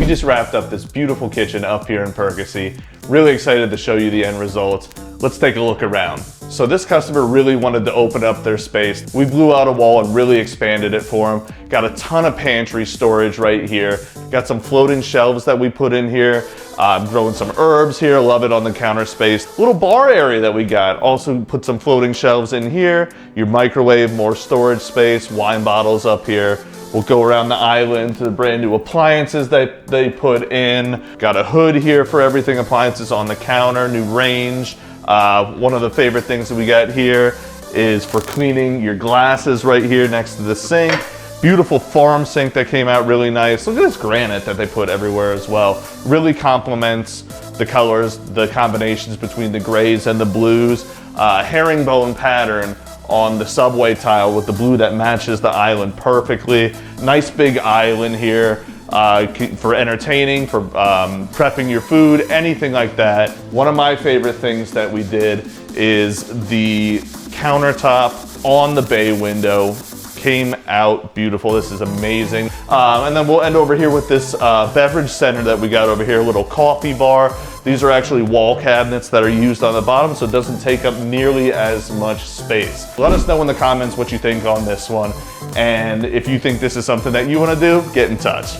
just wrapped up this beautiful kitchen up here in Percy. Really excited to show you the end result. Let's take a look around. So this customer really wanted to open up their space. We blew out a wall and really expanded it for them. Got a ton of pantry storage right here. Got some floating shelves that we put in here. Growing some herbs here, love it on the counter space. Little bar area that we got. Also put some floating shelves in here. Your microwave, more storage space, wine bottles up here. We'll go around the island to the brand new appliances that they put in. Got a hood here for everything appliances on the counter, new range. One of the favorite things that we got here is for cleaning your glasses right here next to the sink. Beautiful farm sink that came out really nice. Look at this granite that they put everywhere as well. Really complements the colors, the combinations between the grays and the blues. Herringbone pattern on the subway tile with the blue that matches the island perfectly. Nice big island here for entertaining, for prepping your food, anything like that. One of my favorite things that we did is the countertop on the bay window. Came out beautiful. This is amazing. And then we'll end over here with this beverage center that we got over here, a little coffee bar. These are actually wall cabinets that are used on the bottom, so it doesn't take up nearly as much space. Let us know in the comments what you think on this one. And if you think this is something that you want to do, get in touch.